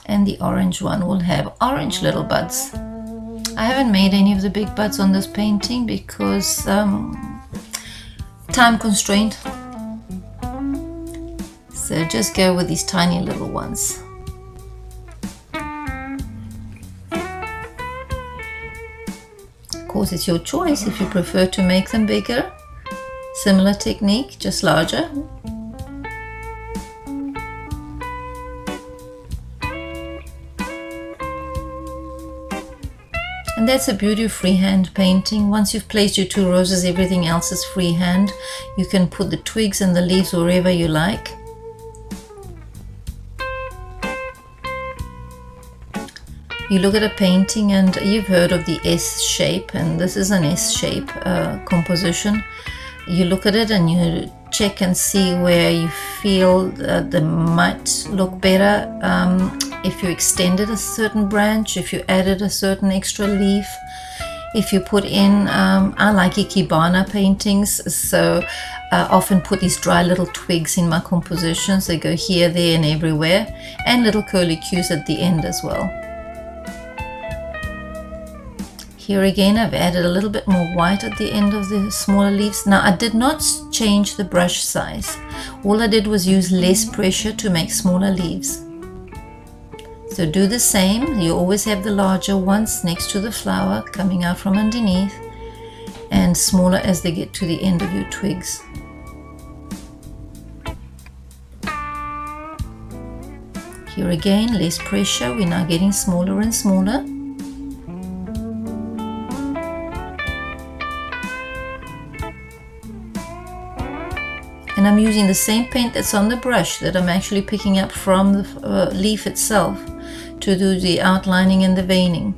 And the orange one will have orange little buds. I haven't made any of the big buds on this painting because time constraint. So just go with these tiny little ones. course, it's your choice if you prefer to make them bigger. Similar technique, just larger. And that's the beauty of freehand painting. Once you've placed your 2 roses, everything else is freehand. You can put the twigs and the leaves wherever you like. You look at a painting and you've heard of the S shape, and this is an S shape composition. You look at it and you check and see where you feel they might look better. If you extended a certain branch, if you added a certain extra leaf, if you put in, I like Ikebana paintings, so I often put these dry little twigs in my compositions. They go here, there and everywhere, and little curlicues at the end as well. Here again, I've added a little bit more white at the end of the smaller leaves. Now, I did not change the brush size. All I did was use less pressure to make smaller leaves. So do the same. You always have the larger ones next to the flower coming out from underneath, and smaller as they get to the end of your twigs. Here again, less pressure. We're now getting smaller and smaller. And I'm using the same paint that's on the brush that I'm actually picking up from the leaf itself to do the outlining and the veining.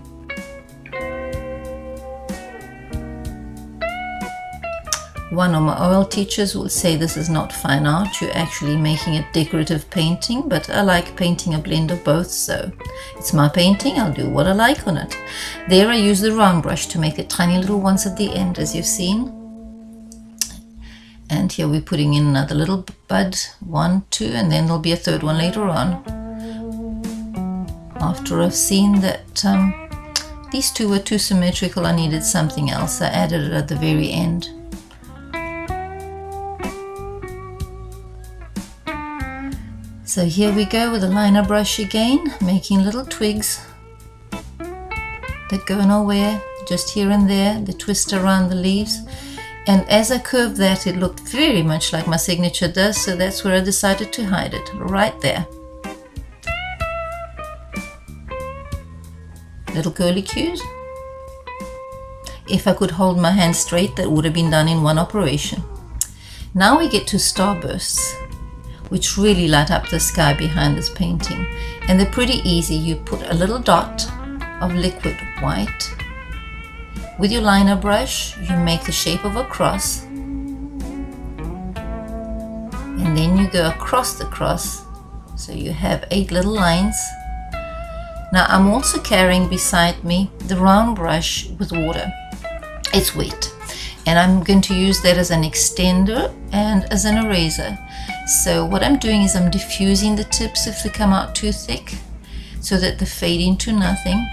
One of my oil teachers would say this is not fine art, you're actually making a decorative painting, but I like painting a blend of both, so it's my painting, I'll do what I like on it. There I use the round brush to make the tiny little ones at the end, as you've seen. And here we're putting in another little bud, 1, 2, and then there'll be a third one later on. After I've seen that these 2 were too symmetrical, I needed something else. I added it at the very end. So here we go with a liner brush again, making little twigs that go nowhere, just here and there. They twist around the leaves. And as I curved that, it looked very much like my signature does, so that's where I decided to hide it, right there. Little curlicues. If I could hold my hand straight, that would have been done in one operation. Now we get to starbursts, which really light up the sky behind this painting. And they're pretty easy. You put a little dot of liquid white. With your liner brush, you make the shape of a cross, and then you go across the cross, so you have 8 little lines. Now I'm also carrying beside me the round brush with water. It's wet, and I'm going to use that as an extender and as an eraser. So what I'm doing is I'm diffusing the tips if they come out too thick, so that they fade into nothing.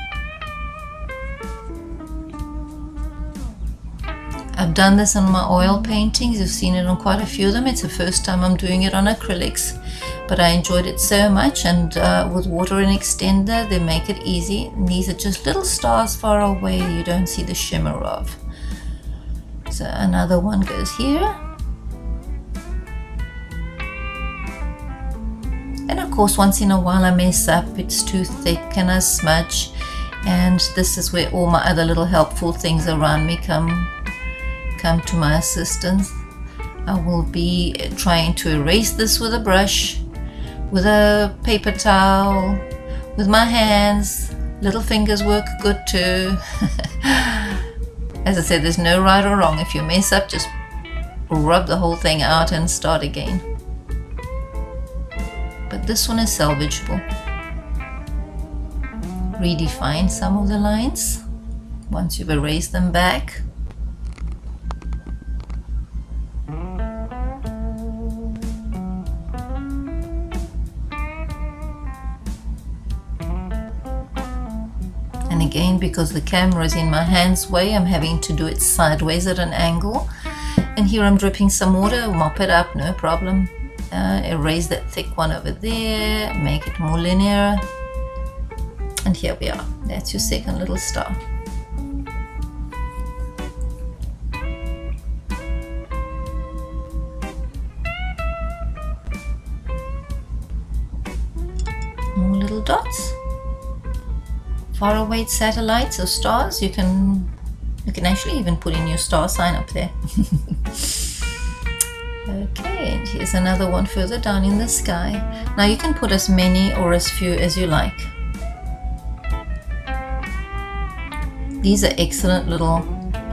I've done this on my oil paintings. You've seen it on quite a few of them. It's the first time I'm doing it on acrylics, but I enjoyed it so much, and with water and extender they make it easy. And these are just little stars far away you don't see the shimmer of. So another one goes here, and of course once in a while I mess up, it's too thick and I smudge, and this is where all my other little helpful things around me come to my assistance. I will be trying to erase this with a brush, with a paper towel, with my hands. Little fingers work good too. As I said, there's no right or wrong. If you mess up, just rub the whole thing out and start again. But this one is salvageable. Redefine some of the lines once you've erased them back. And again, because the camera is in my hand's way, I'm having to do it sideways at an angle. And here I'm dripping some water, mop it up, no problem. Erase that thick one over there, make it more linear. And here we are, that's your second little star. little dots, faraway satellites or stars. You can actually even put in your star sign up there. Okay, and here's another one further down in the sky. Now you can put as many or as few as you like. These are excellent little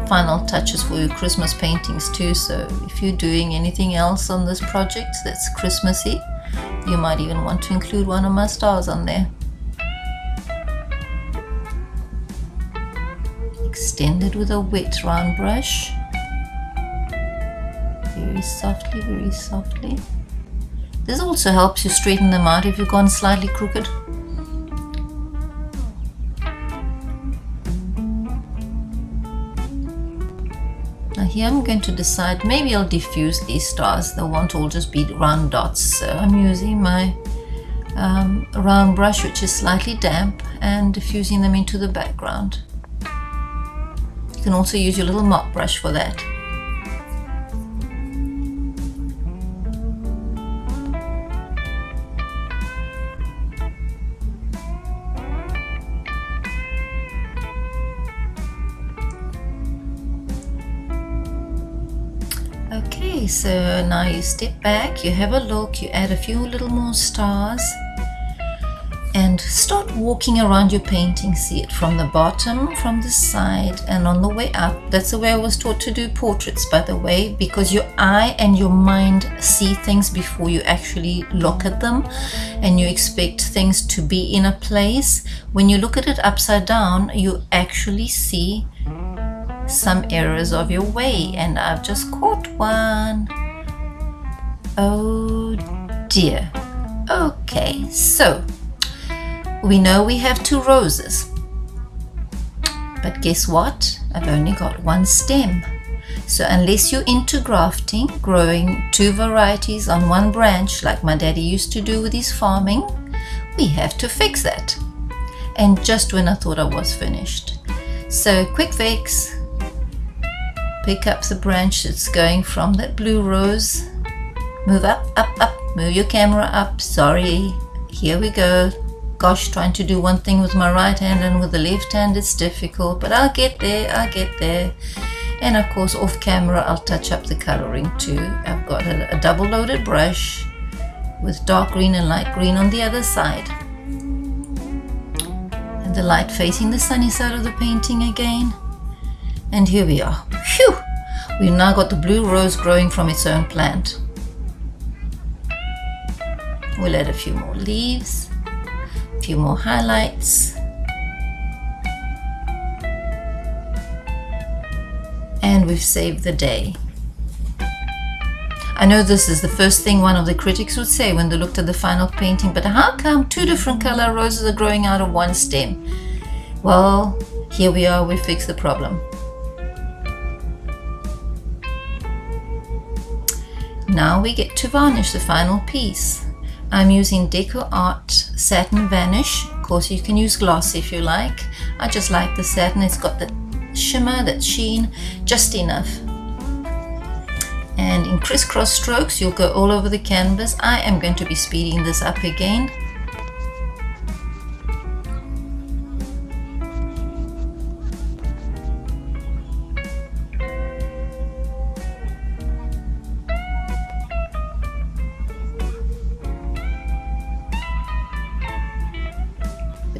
final touches for your Christmas paintings too. So if you're doing anything else on this project that's Christmassy, you might even want to include one of my stars on there. Extend it with a wet round brush. Very softly, very softly. This also helps you straighten them out if you've gone slightly crooked. Now here I'm going to decide, maybe I'll diffuse these stars. They won't all just be round dots. So I'm using my round brush, which is slightly damp, and diffusing them into the background. You can also use your little mop brush for that. Okay, so now you step back, you have a look, you add a few little more stars and start walking around your painting. See it from the bottom, from the side, and on the way up. That's the way I was taught to do portraits, by the way, because your eye and your mind see things before you actually look at them, and you expect things to be in a place. When you look at it upside down, you actually see some errors of your way, and I've just caught one. Oh dear. Okay, so we know we have 2 roses, but guess what? I've only got 1 stem. So unless you're into grafting, growing 2 varieties on 1 branch like my daddy used to do with his farming, we have to fix that. And just when I thought I was finished. So quick fix. Pick up the branch that's going from that blue rose. Move up, up, up. Move your camera up. Sorry. Here we go. Gosh, trying to do one thing with my right hand and with the left hand, it's difficult. But I'll get there. I'll get there. And of course, off camera, I'll touch up the coloring too. I've got a double-loaded brush with dark green and light green on the other side. And the light facing the sunny side of the painting again. And here we are. Phew! We've now got the blue rose growing from its own plant. We'll add a few more leaves, a few more highlights. And we've saved the day. I know this is the first thing one of the critics would say when they looked at the final painting, but how come 2 different color roses are growing out of 1 stem? Well, here we are, we fixed the problem. Now we get to varnish the final piece. I'm using Deco Art Satin Vanish. Of course, you can use gloss if you like. I just like the satin. It's got that shimmer, that sheen, just enough. And in crisscross strokes, you'll go all over the canvas. I am going to be speeding this up again.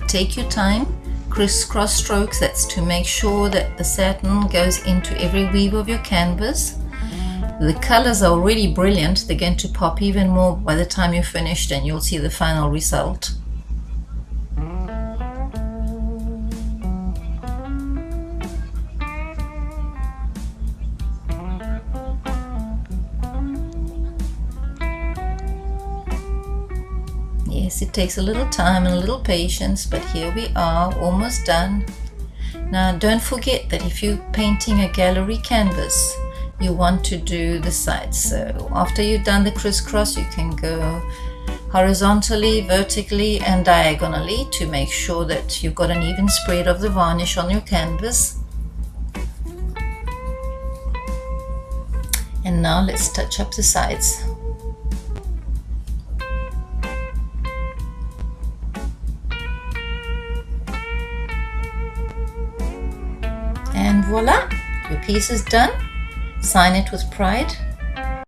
Take your time, crisscross strokes, that's to make sure that the satin goes into every weave of your canvas. The colors are already brilliant, they're going to pop even more by the time you're finished, and you'll see the final result. Yes, it takes a little time and a little patience, but here we are, almost done. Now don't forget that if you're painting a gallery canvas, you want to do the sides. So after you've done the crisscross, you can go horizontally, vertically and diagonally to make sure that you've got an even spread of the varnish on your canvas. And now let's touch up the sides. And voila, your piece is done. Sign it with pride.